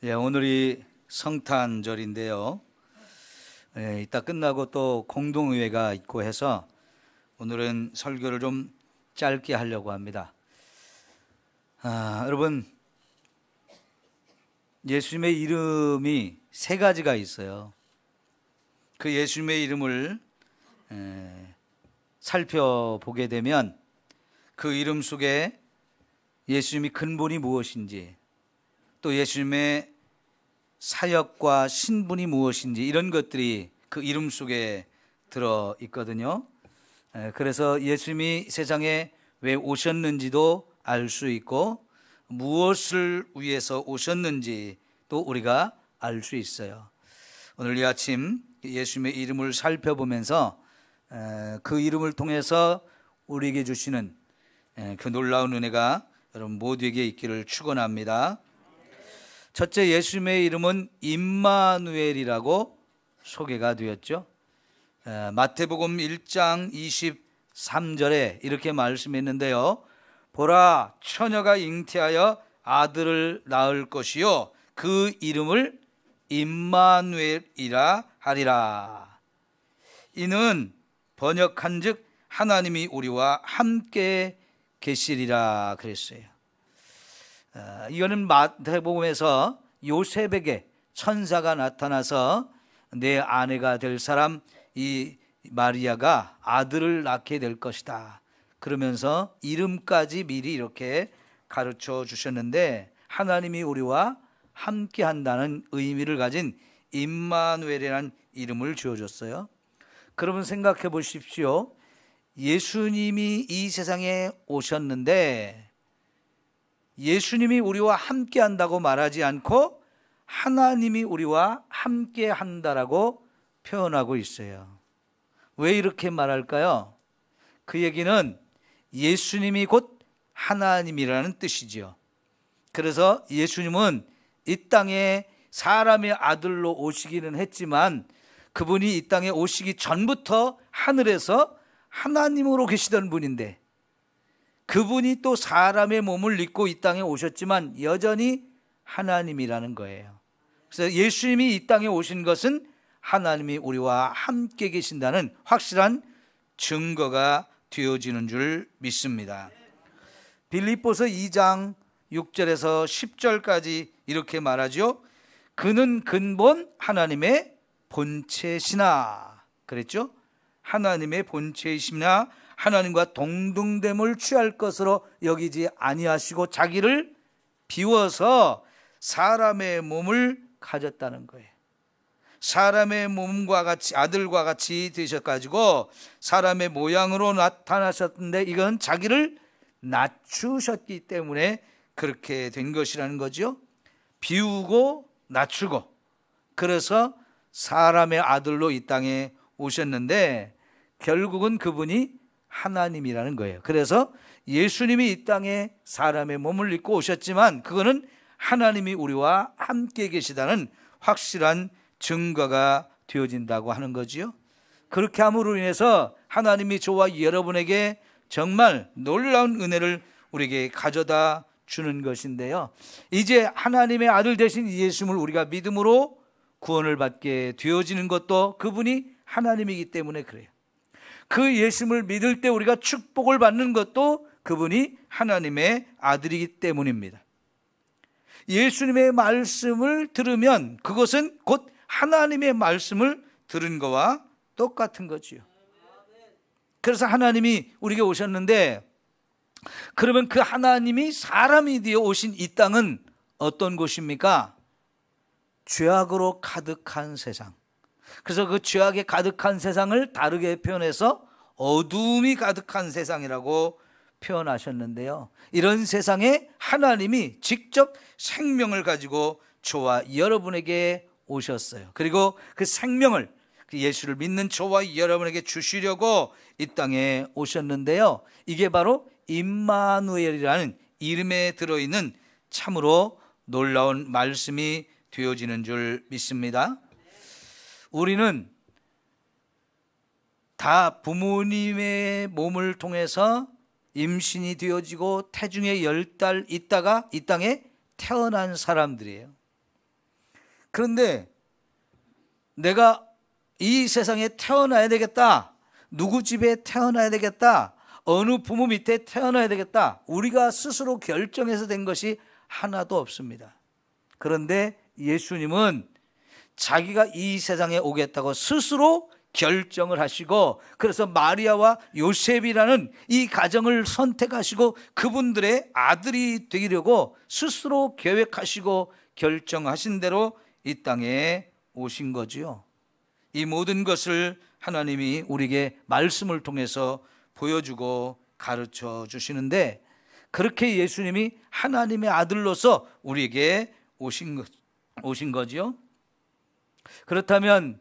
오늘이 성탄절인데요. 이따 끝나고 또 공동의회가 있고 해서 오늘은 설교를 좀 짧게 하려고 합니다. 여러분, 예수님의 이름이 세 가지가 있어요. 그 예수님의 이름을 살펴보게 되면 그 이름 속에 예수님이 근본이 무엇인지, 또 예수님의 사역과 신분이 무엇인지, 이런 것들이 그 이름 속에 들어 있거든요. 그래서 예수님이 세상에 왜 오셨는지도 알 수 있고, 무엇을 위해서 오셨는지 또 우리가 알 수 있어요. 오늘 이 아침 예수님의 이름을 살펴보면서 그 이름을 통해서 우리에게 주시는 그 놀라운 은혜가 여러분 모두에게 있기를 축원합니다. 첫째, 예수님의 이름은 임마누엘이라고 소개가 되었죠. 마태복음 1장 23절에 이렇게 말씀했는데요. 보라, 처녀가 잉태하여 아들을 낳을 것이요 그 이름을 임마누엘이라 하리라. 이는 번역한즉 하나님이 우리와 함께 계시리라 그랬어요. 이거는 마태복음에서 요셉에게 천사가 나타나서 내 아내가 될 사람 이 마리아가 아들을 낳게 될 것이다 그러면서 이름까지 미리 이렇게 가르쳐 주셨는데, 하나님이 우리와 함께 한다는 의미를 가진 임마누엘이라는 이름을 주어줬어요. 그러면 생각해 보십시오. 예수님이 이 세상에 오셨는데 예수님이 우리와 함께 한다고 말하지 않고 하나님이 우리와 함께 한다라고 표현하고 있어요. 왜 이렇게 말할까요? 그 얘기는 예수님이 곧 하나님이라는 뜻이죠. 그래서 예수님은 이 땅에 사람의 아들로 오시기는 했지만 그분이 이 땅에 오시기 전부터 하늘에서 하나님으로 계시던 분인데, 그분이 또 사람의 몸을 입고 이 땅에 오셨지만 여전히 하나님이라는 거예요. 그래서 예수님이 이 땅에 오신 것은 하나님이 우리와 함께 계신다는 확실한 증거가 되어지는 줄 믿습니다. 빌립보서 2장 6절에서 10절까지 이렇게 말하죠. 그는 근본 하나님의 본체시나 그랬죠. 하나님의 본체이시나 하나님과 동등됨을 취할 것으로 여기지 아니하시고 자기를 비워서 사람의 몸을 가졌다는 거예요. 사람의 몸과 같이 아들과 같이 되셔가지고 사람의 모양으로 나타나셨는데 이건 자기를 낮추셨기 때문에 그렇게 된 것이라는 거죠. 비우고 낮추고, 그래서 사람의 아들로 이 땅에 오셨는데 결국은 그분이 하나님이라는 거예요. 그래서 예수님이 이 땅에 사람의 몸을 입고 오셨지만 그거는 하나님이 우리와 함께 계시다는 확실한 증거가 되어진다고 하는 거지요. 그렇게 함으로 인해서 하나님이 저와 여러분에게 정말 놀라운 은혜를 우리에게 가져다 주는 것인데요. 이제 하나님의 아들 되신 예수님을 우리가 믿음으로 구원을 받게 되어지는 것도 그분이 하나님이기 때문에 그래요. 그 예수님을 믿을 때 우리가 축복을 받는 것도 그분이 하나님의 아들이기 때문입니다. 예수님의 말씀을 들으면 그것은 곧 하나님의 말씀을 들은 거와 똑같은 거지요. 그래서 하나님이 우리에게 오셨는데, 그러면 그 하나님이 사람이 되어 오신 이 땅은 어떤 곳입니까? 죄악으로 가득한 세상. 그래서 그 죄악에 가득한 세상을 다르게 표현해서 어둠이 가득한 세상이라고 표현하셨는데요. 이런 세상에 하나님이 직접 생명을 가지고 저와 여러분에게 오셨어요. 그리고 그 생명을 예수를 믿는 저와 여러분에게 주시려고 이 땅에 오셨는데요. 이게 바로 임마누엘이라는 이름에 들어있는 참으로 놀라운 말씀이 되어지는 줄 믿습니다. 우리는 다 부모님의 몸을 통해서 임신이 되어지고 태중에 10달 있다가 이 땅에 태어난 사람들이에요. 그런데 내가 이 세상에 태어나야 되겠다, 누구 집에 태어나야 되겠다, 어느 부모 밑에 태어나야 되겠다, 우리가 스스로 결정해서 된 것이 하나도 없습니다. 그런데 예수님은 자기가 이 세상에 오겠다고 스스로 결정을 하시고, 그래서 마리아와 요셉이라는 이 가정을 선택하시고 그분들의 아들이 되려고 스스로 계획하시고 결정하신 대로 이 땅에 오신 거지요. 이 모든 것을 하나님이 우리에게 말씀을 통해서 보여주고 가르쳐 주시는데, 그렇게 예수님이 하나님의 아들로서 우리에게 오신 거지요. 그렇다면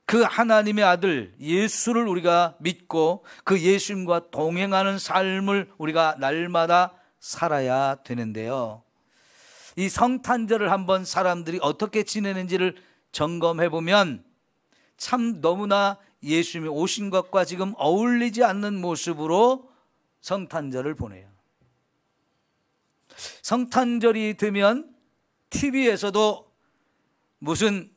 그 하나님의 아들 예수를 우리가 믿고 그 예수님과 동행하는 삶을 우리가 날마다 살아야 되는데요. 이 성탄절을 한번 사람들이 어떻게 지내는지를 점검해 보면 참 너무나 예수님이 오신 것과 지금 어울리지 않는 모습으로 성탄절을 보내요. 성탄절이 되면 TV에서도 무슨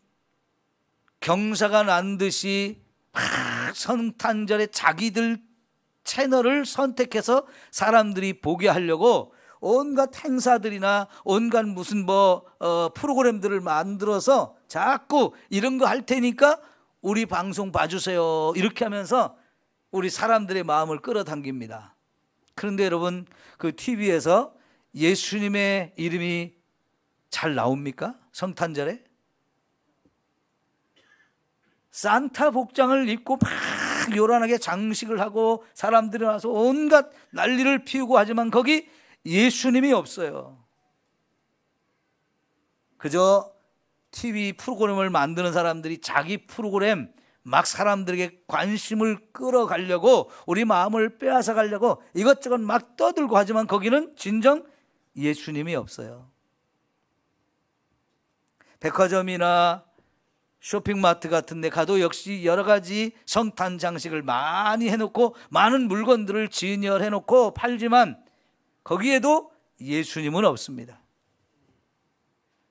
경사가 난 듯이 막 성탄절에 자기들 채널을 선택해서 사람들이 보게 하려고 온갖 행사들이나 온갖 무슨 프로그램들을 만들어서 자꾸 이런 거 할 테니까 우리 방송 봐주세요, 이렇게 하면서 우리 사람들의 마음을 끌어당깁니다. 그런데 여러분, 그 TV에서 예수님의 이름이 잘 나옵니까? 성탄절에? 산타 복장을 입고 막 요란하게 장식을 하고 사람들이 와서 온갖 난리를 피우고 하지만 거기 예수님이 없어요. 그저 TV 프로그램을 만드는 사람들이 자기 프로그램 막 사람들에게 관심을 끌어가려고, 우리 마음을 빼앗아 가려고 이것저것 막 떠들고 하지만 거기는 진정 예수님이 없어요. 백화점이나 쇼핑마트 같은 데 가도 역시 여러 가지 성탄 장식을 많이 해놓고 많은 물건들을 진열해놓고 팔지만 거기에도 예수님은 없습니다.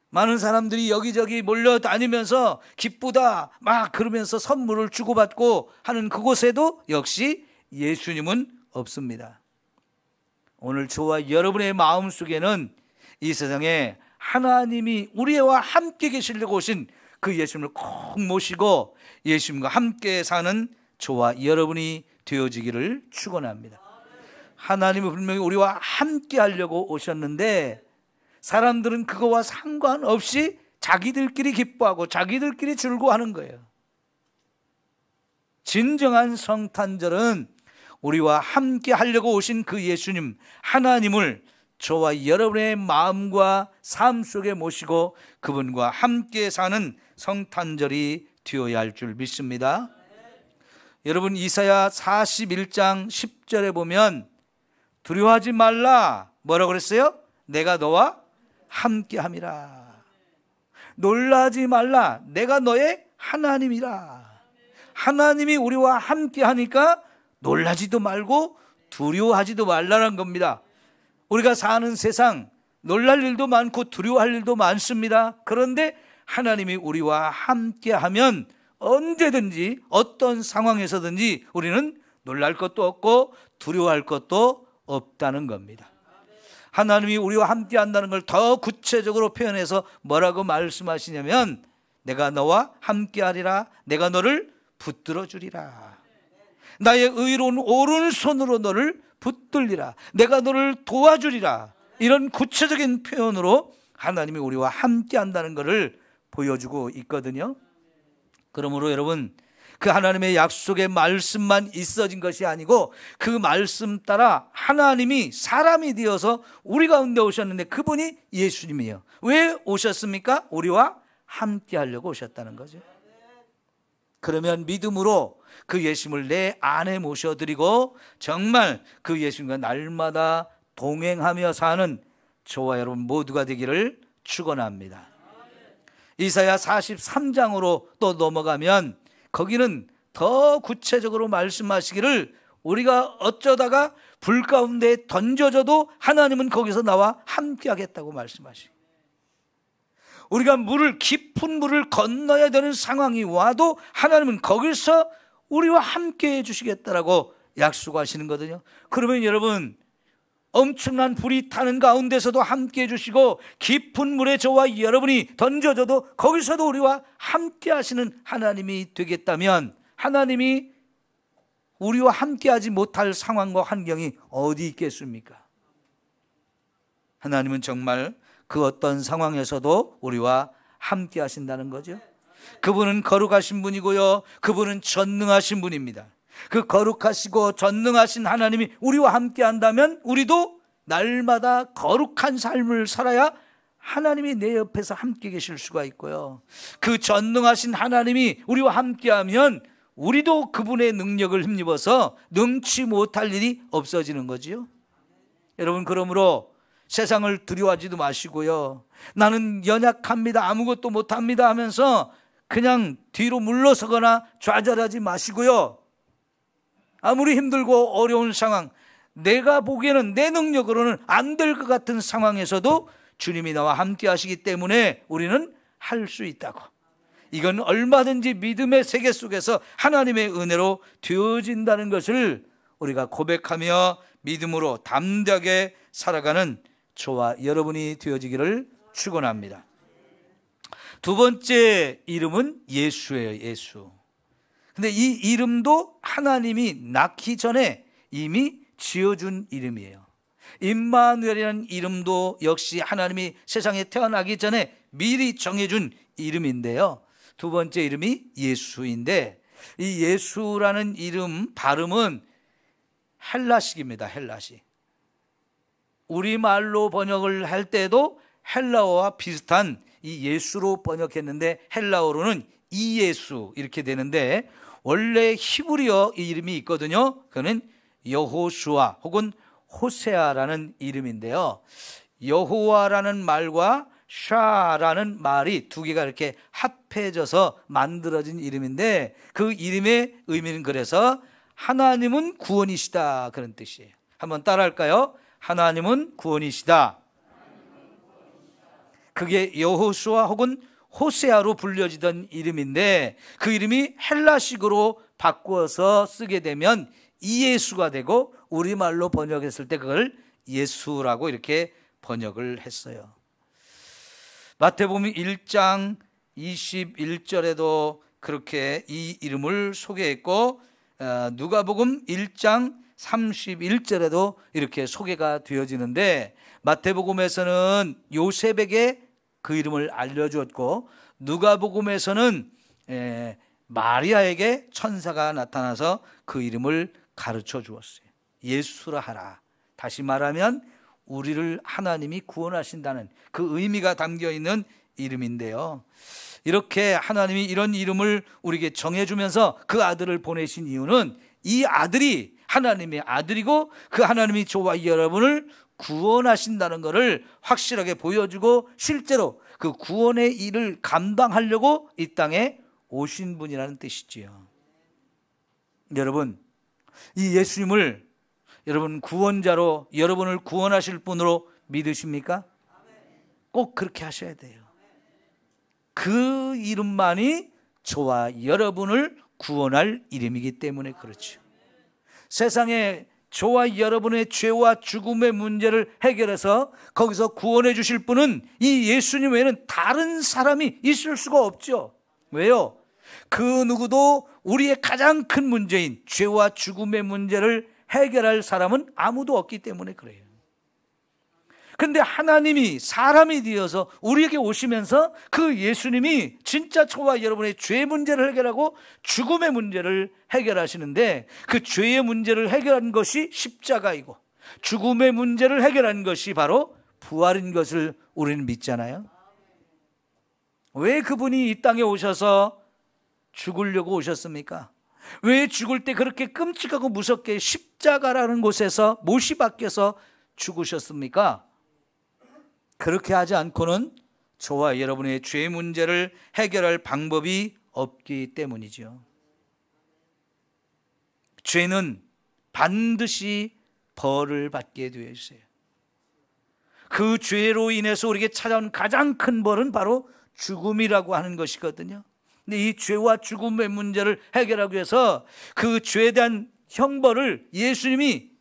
많은 사람들이 여기저기 몰려다니면서 기쁘다 막 그러면서 선물을 주고받고 하는 그곳에도 역시 예수님은 없습니다. 오늘 저와 여러분의 마음속에는 이 세상에 하나님이 우리와 함께 계시려고 오신 그 예수님을 꼭 모시고 예수님과 함께 사는 저와 여러분이 되어지기를 축원합니다. 하나님은 분명히 우리와 함께 하려고 오셨는데 사람들은 그거와 상관없이 자기들끼리 기뻐하고 자기들끼리 즐거워하는 거예요. 진정한 성탄절은 우리와 함께 하려고 오신 그 예수님, 하나님을 저와 여러분의 마음과 삶 속에 모시고 그분과 함께 사는 성탄절이 되어야 할 줄 믿습니다. 여러분, 이사야 41장 10절에 보면 두려워하지 말라, 뭐라고 그랬어요? 내가 너와 함께 함이라. 놀라지 말라, 내가 너의 하나님이라. 하나님이 우리와 함께 하니까 놀라지도 말고 두려워하지도 말라는 겁니다. 우리가 사는 세상 놀랄 일도 많고 두려워할 일도 많습니다. 그런데 하나님이 우리와 함께 하면 언제든지 어떤 상황에서든지 우리는 놀랄 것도 없고 두려워할 것도 없다는 겁니다. 하나님이 우리와 함께 한다는 걸 더 구체적으로 표현해서 뭐라고 말씀하시냐면 내가 너와 함께 하리라, 내가 너를 붙들어 주리라, 나의 의로운 오른손으로 너를 붙들리라, 내가 너를 도와주리라. 이런 구체적인 표현으로 하나님이 우리와 함께 한다는 것을 보여주고 있거든요. 그러므로 여러분, 그 하나님의 약속의 말씀만 있어진 것이 아니고 그 말씀 따라 하나님이 사람이 되어서 우리 가운데 오셨는데 그분이 예수님이에요. 왜 오셨습니까? 우리와 함께 하려고 오셨다는 거죠. 그러면 믿음으로 그 예수님을 내 안에 모셔드리고 정말 그 예수님과 날마다 동행하며 사는 저와 여러분 모두가 되기를 축원합니다. 이사야 43장으로 또 넘어가면 거기는 더 구체적으로 말씀하시기를 우리가 어쩌다가 불 가운데 던져져도 하나님은 거기서 나와 함께 하겠다고 말씀하시고, 우리가 깊은 물을 건너야 되는 상황이 와도 하나님은 거기서 우리와 함께 해주시겠다라고 약속하시는 거거든요. 그러면 여러분, 엄청난 불이 타는 가운데서도 함께 해주시고 깊은 물에 저와 여러분이 던져져도 거기서도 우리와 함께 하시는 하나님이 되겠다면, 하나님이 우리와 함께하지 못할 상황과 환경이 어디 있겠습니까? 하나님은 정말 그 어떤 상황에서도 우리와 함께 하신다는 거죠. 그분은 거룩하신 분이고요, 그분은 전능하신 분입니다. 그 거룩하시고 전능하신 하나님이 우리와 함께 한다면 우리도 날마다 거룩한 삶을 살아야 하나님이 내 옆에서 함께 계실 수가 있고요, 그 전능하신 하나님이 우리와 함께하면 우리도 그분의 능력을 힘입어서 능치 못할 일이 없어지는 거지요. 여러분, 그러므로 세상을 두려워하지도 마시고요, 나는 연약합니다, 아무것도 못합니다 하면서 그냥 뒤로 물러서거나 좌절하지 마시고요, 아무리 힘들고 어려운 상황, 내가 보기에는 내 능력으로는 안 될 것 같은 상황에서도 주님이 나와 함께 하시기 때문에 우리는 할 수 있다고, 이건 얼마든지 믿음의 세계 속에서 하나님의 은혜로 되어진다는 것을 우리가 고백하며 믿음으로 담대하게 살아가는 저와 여러분이 되어지기를 축원합니다. 두 번째 이름은 예수예요. 예수. 근데 이 이름도 하나님이 낳기 전에 이미 지어준 이름이에요. 임마누엘이라는 이름도 역시 하나님이 세상에 태어나기 전에 미리 정해준 이름인데요, 두 번째 이름이 예수인데, 이 예수라는 이름 발음은 헬라식입니다. 헬라식. 우리말로 번역을 할 때도 헬라어와 비슷한 이 예수로 번역했는데 헬라어로는 이예수 이렇게 되는데, 원래 히브리어 이름이 있거든요. 그거는 여호수아 혹은 호세아라는 이름인데요, 여호와라는 말과 샤라는 말이 두 개가 이렇게 합해져서 만들어진 이름인데, 그 이름의 의미는 그래서 하나님은 구원이시다, 그런 뜻이에요. 한번 따라할까요? 하나님은 구원이시다. 그게 여호수아 혹은 호세아로 불려지던 이름인데, 그 이름이 헬라식으로 바꾸어서 쓰게 되면 이예수가 되고, 우리말로 번역했을 때 그걸 예수라고 이렇게 번역을 했어요. 마태복음 1장 21절에도 그렇게 이 이름을 소개했고, 누가복음 1장 31절에도 이렇게 소개가 되어지는데, 마태복음에서는 요셉에게 그 이름을 알려주었고, 누가복음에서는 마리아에게 천사가 나타나서 그 이름을 가르쳐 주었어요. 예수라 하라. 다시 말하면 우리를 하나님이 구원하신다는 그 의미가 담겨있는 이름인데요, 이렇게 하나님이 이런 이름을 우리에게 정해주면서 그 아들을 보내신 이유는 이 아들이 하나님의 아들이고 그 하나님이 저와 여러분을 구원하신다는 것을 확실하게 보여주고, 실제로 그 구원의 일을 감당하려고 이 땅에 오신 분이라는 뜻이지요. 여러분, 이 예수님을 여러분 구원자로, 여러분을 구원하실 분으로 믿으십니까? 꼭 그렇게 하셔야 돼요. 그 이름만이 저와 여러분을 구원할 이름이기 때문에 그렇죠. 세상에 저와 여러분의 죄와 죽음의 문제를 해결해서 거기서 구원해 주실 분은 이 예수님 외에는 다른 사람이 있을 수가 없죠. 왜요? 그 누구도 우리의 가장 큰 문제인 죄와 죽음의 문제를 해결할 사람은 아무도 없기 때문에 그래요. 근데 하나님이 사람이 되어서 우리에게 오시면서 그 예수님이 진짜 저와 여러분의 죄 문제를 해결하고 죽음의 문제를 해결하시는데, 그 죄의 문제를 해결한 것이 십자가이고 죽음의 문제를 해결한 것이 바로 부활인 것을 우리는 믿잖아요. 왜 그분이 이 땅에 오셔서 죽으려고 오셨습니까? 왜 죽을 때 그렇게 끔찍하고 무섭게 십자가라는 곳에서 못이 박혀서 죽으셨습니까? 그렇게 하지 않고는 저와 여러분의 죄 문제를 해결할 방법이 없기 때문이죠. 죄는 반드시 벌을 받게 되어 있어요. 그 죄로 인해서 우리에게 찾아온 가장 큰 벌은 바로 죽음이라고 하는 것이거든요. 근데 이 죄와 죽음의 문제를 해결하기 위해서 그 죄에 대한 형벌을 예수님이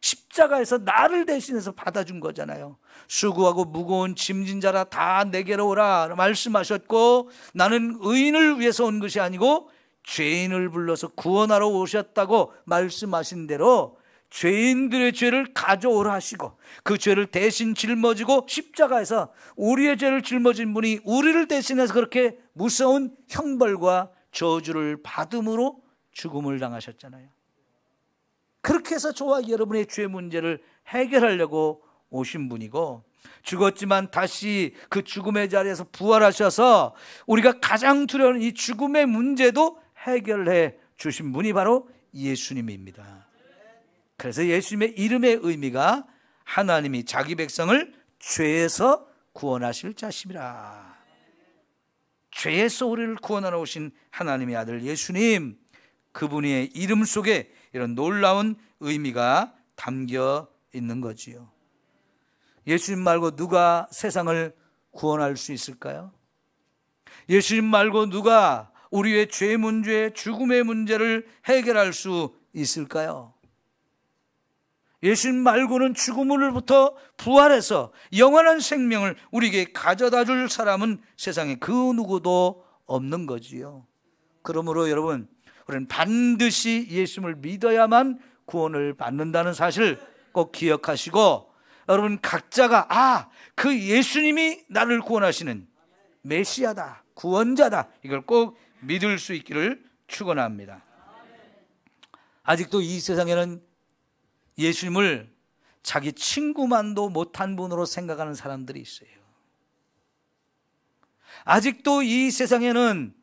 십자가에서 나를 대신해서 받아준 거잖아요. 수고하고 무거운 짐진 자라 다 내게로 오라 말씀하셨고, 나는 의인을 위해서 온 것이 아니고 죄인을 불러서 구원하러 오셨다고 말씀하신 대로 죄인들의 죄를 가져오라 하시고, 그 죄를 대신 짊어지고 십자가에서 우리의 죄를 짊어진 분이 우리를 대신해서 그렇게 무서운 형벌과 저주를 받음으로 죽음을 당하셨잖아요. 그렇게 해서 저와 여러분의 죄 문제를 해결하려고 오신 분이고, 죽었지만 다시 그 죽음의 자리에서 부활하셔서 우리가 가장 두려워하는 이 죽음의 문제도 해결해 주신 분이 바로 예수님입니다. 그래서 예수님의 이름의 의미가 하나님이 자기 백성을 죄에서 구원하실 자심이라. 죄에서 우리를 구원하러 오신 하나님의 아들 예수님, 그분의 이름 속에 이런 놀라운 의미가 담겨 있는 거지요. 예수님 말고 누가 세상을 구원할 수 있을까요? 예수님 말고 누가 우리의 죄 문제, 죽음의 문제를 해결할 수 있을까요? 예수님 말고는 죽음으로부터 부활해서 영원한 생명을 우리에게 가져다 줄 사람은 세상에 그 누구도 없는 거지요. 그러므로 여러분, 우리는 반드시 예수님을 믿어야만 구원을 받는다는 사실을 꼭 기억하시고, 여러분 각자가 그 예수님이 나를 구원하시는 메시아다, 구원자다, 이걸 꼭 믿을 수 있기를 축원합니다. 아직도 이 세상에는 예수님을 자기 친구만도 못한 분으로 생각하는 사람들이 있어요. 아직도 이 세상에는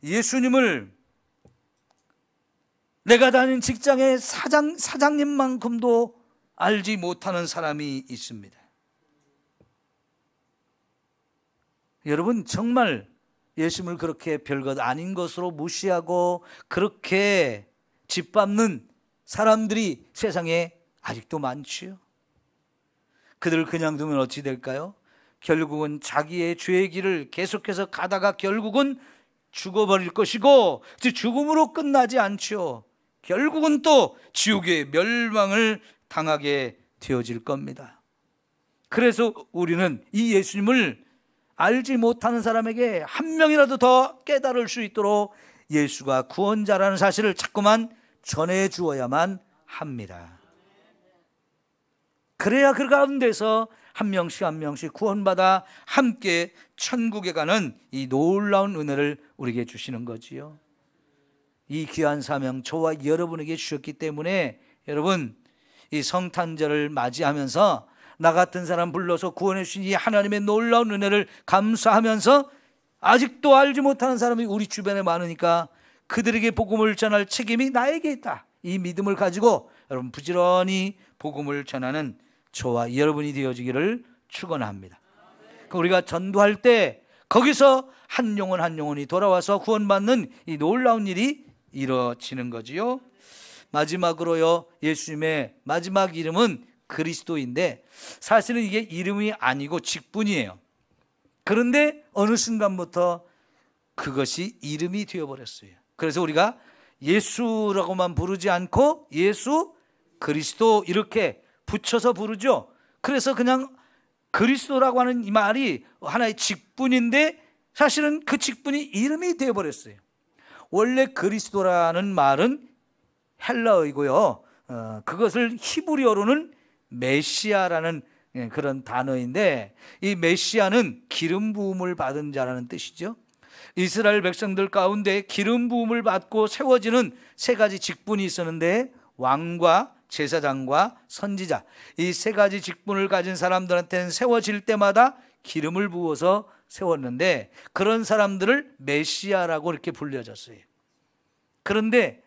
예수님을 내가 다니는 직장의 사장님만큼도 알지 못하는 사람이 있습니다. 여러분, 정말 예수님을 그렇게 별것 아닌 것으로 무시하고 그렇게 짓밟는 사람들이 세상에 아직도 많지요. 그들을 그냥 두면 어찌 될까요? 결국은 자기의 죄의 길을 계속해서 가다가 결국은 죽어버릴 것이고, 죽음으로 끝나지 않죠. 결국은 또 지옥의 멸망을 당하게 되어질 겁니다. 그래서 우리는 이 예수님을 알지 못하는 사람에게 한 명이라도 더 깨달을 수 있도록 예수가 구원자라는 사실을 자꾸만 전해 주어야만 합니다. 그래야 그 가운데서 한 명씩 한 명씩 구원받아 함께 천국에 가는 이 놀라운 은혜를 우리에게 주시는 거지요. 이 귀한 사명 저와 여러분에게 주셨기 때문에 여러분, 이 성탄절을 맞이하면서 나 같은 사람 불러서 구원해 주신 이 하나님의 놀라운 은혜를 감사하면서, 아직도 알지 못하는 사람이 우리 주변에 많으니까 그들에게 복음을 전할 책임이 나에게 있다, 이 믿음을 가지고 여러분 부지런히 복음을 전하는 저와 여러분이 되어지기를 축원합니다. 우리가 전도할 때 거기서 한 영혼 한 영혼이 돌아와서 구원받는 이 놀라운 일이 이루어지는 거지요. 마지막으로요, 예수님의 마지막 이름은 그리스도인데 사실은 이게 이름이 아니고 직분이에요. 그런데 어느 순간부터 그것이 이름이 되어버렸어요. 그래서 우리가 예수라고만 부르지 않고 예수 그리스도 이렇게 붙여서 부르죠. 그래서 그냥 그리스도라고 하는 이 말이 하나의 직분인데 사실은 그 직분이 이름이 되어버렸어요. 원래 그리스도라는 말은 헬라어이고요, 그것을 히브리어로는 메시아라는 그런 단어인데, 이 메시아는 기름 부음을 받은 자라는 뜻이죠. 이스라엘 백성들 가운데 기름 부음을 받고 세워지는 세 가지 직분이 있었는데, 왕과 제사장과 선지자, 이 세 가지 직분을 가진 사람들한테는 세워질 때마다 기름을 부어서 세웠는데, 그런 사람들을 메시아라고 이렇게 불려졌어요. 그런데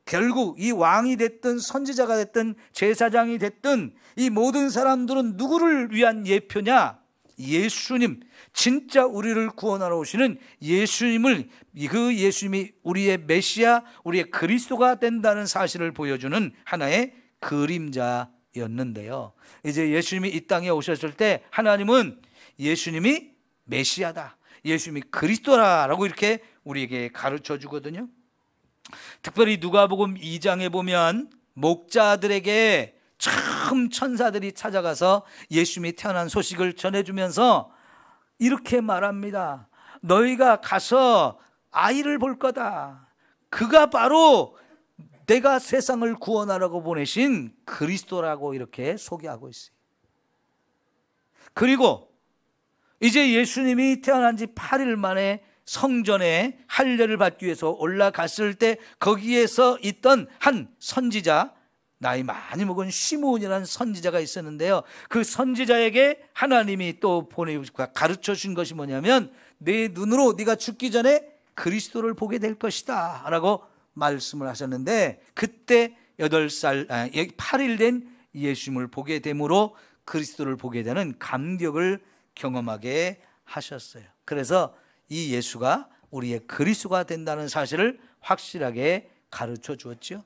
결국 이 왕이 됐든 선지자가 됐든 제사장이 됐든 이 모든 사람들은 누구를 위한 예표냐? 예수님, 진짜 우리를 구원하러 오시는 예수님을, 그 예수님이 우리의 메시아, 우리의 그리스도가 된다는 사실을 보여주는 하나의 그림자였는데요. 이제 예수님이 이 땅에 오셨을 때 하나님은 예수님이 메시아다, 예수님이 그리스도라라고 이렇게 우리에게 가르쳐 주거든요. 특별히 누가복음 2장에 보면 목자들에게 처음 천사들이 찾아가서 예수님이 태어난 소식을 전해주면서 이렇게 말합니다. 너희가 가서 아이를 볼 거다. 그가 바로 내가 세상을 구원하라고 보내신 그리스도라고 이렇게 소개하고 있어요. 그리고 이제 예수님이 태어난 지 8일 만에 성전에 할례를 받기 위해서 올라갔을 때 거기에서 있던 한 선지자, 나이 많이 먹은 시므온이라는 선지자가 있었는데요. 그 선지자에게 하나님이 또 가르쳐 준 것이 뭐냐면 내 눈으로 네가 죽기 전에 그리스도를 보게 될 것이다 라고 말씀을 하셨는데, 그때 8일 된 예수님을 보게 되므로 그리스도를 보게 되는 감격을 경험하게 하셨어요. 그래서 이 예수가 우리의 그리스도가 된다는 사실을 확실하게 가르쳐 주었죠.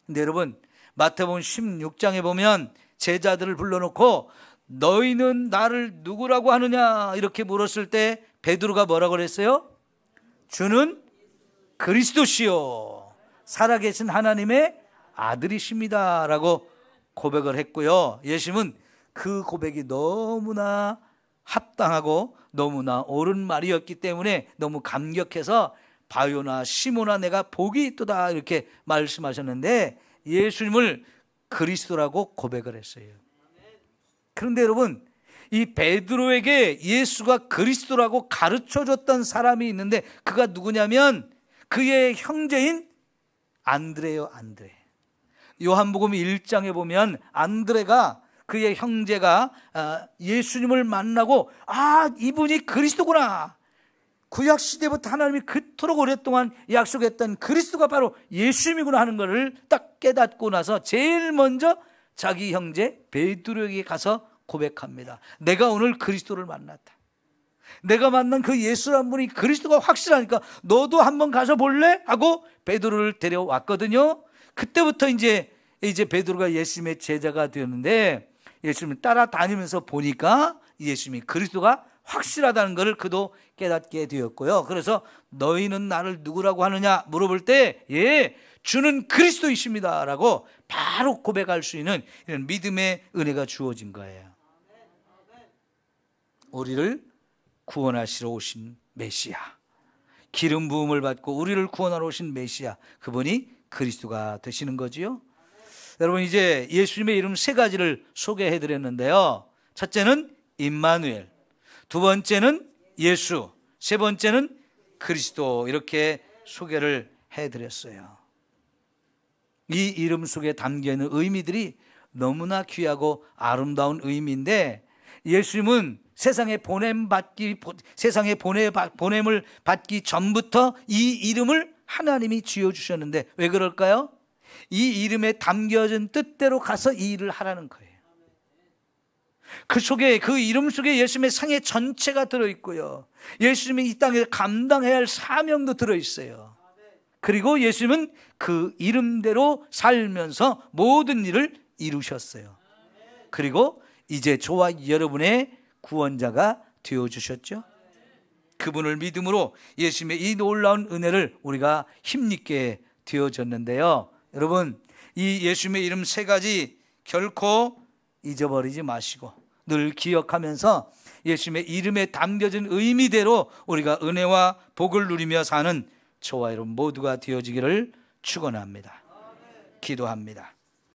근데 여러분, 마태복음 16장에 보면 제자들을 불러놓고 너희는 나를 누구라고 하느냐 이렇게 물었을 때 베드로가 뭐라고 그랬어요? 주는 그리스도시요 살아계신 하나님의 아들이십니다 라고 고백을 했고요. 예수님은 그 고백이 너무나 합당하고 너무나 옳은 말이었기 때문에 너무 감격해서 바요나 시모나 내가 복이 있도다 이렇게 말씀하셨는데 예수님을 그리스도라고 고백을 했어요. 그런데 여러분, 이 베드로에게 예수가 그리스도라고 가르쳐줬던 사람이 있는데 그가 누구냐면 그의 형제인 안드레요. 안드레. 요한복음 1장에 보면 안드레가 그의 형제가 예수님을 만나고 이분이 그리스도구나, 구약시대부터 하나님이 그토록 오랫동안 약속했던 그리스도가 바로 예수님이구나 하는 것을 딱 깨닫고 나서 제일 먼저 자기 형제 베드로에게 가서 고백합니다. 내가 오늘 그리스도를 만났다. 내가 만난 그 예수란 분이 그리스도가 확실하니까 너도 한번 가서 볼래? 하고 베드로를 데려왔거든요. 그때부터 이제 베드로가 예수님의 제자가 되었는데 예수님을 따라다니면서 보니까 예수님이 그리스도가 확실하다는 것을 그도 깨닫게 되었고요. 그래서 너희는 나를 누구라고 하느냐 물어볼 때 주는 그리스도이십니다 라고 바로 고백할 수 있는 이런 믿음의 은혜가 주어진 거예요. 우리를 구원하시러 오신 메시아, 기름 부음을 받고 우리를 구원하러 오신 메시아, 그분이 그리스도가 되시는 거지요. 여러분, 이제 예수님의 이름 3가지를 소개해 드렸는데요. 첫째는 임마누엘, 두 번째는 예수, 세 번째는 그리스도, 이렇게 소개를 해 드렸어요. 이 이름 속에 담겨 있는 의미들이 너무나 귀하고 아름다운 의미인데 예수님은 세상에 보냄을 받기 전부터 이 이름을 하나님이 지어주셨는데 왜 그럴까요? 이 이름에 담겨진 뜻대로 가서 이 일을 하라는 거예요. 그 속에, 그 이름 속에 예수님의 생애 전체가 들어있고요, 예수님이 이 땅에 감당해야 할 사명도 들어있어요. 그리고 예수님은 그 이름대로 살면서 모든 일을 이루셨어요. 그리고 이제 저와 여러분의 구원자가 되어주셨죠. 그분을 믿음으로 예수님의 이 놀라운 은혜를 우리가 힘있게 되어졌는데요. 여러분, 이 예수님의 이름 3가지 결코 잊어버리지 마시고 늘 기억하면서 예수님의 이름에 담겨진 의미대로 우리가 은혜와 복을 누리며 사는 저와 여러분 모두가 되어지기를 축원합니다. 기도합니다.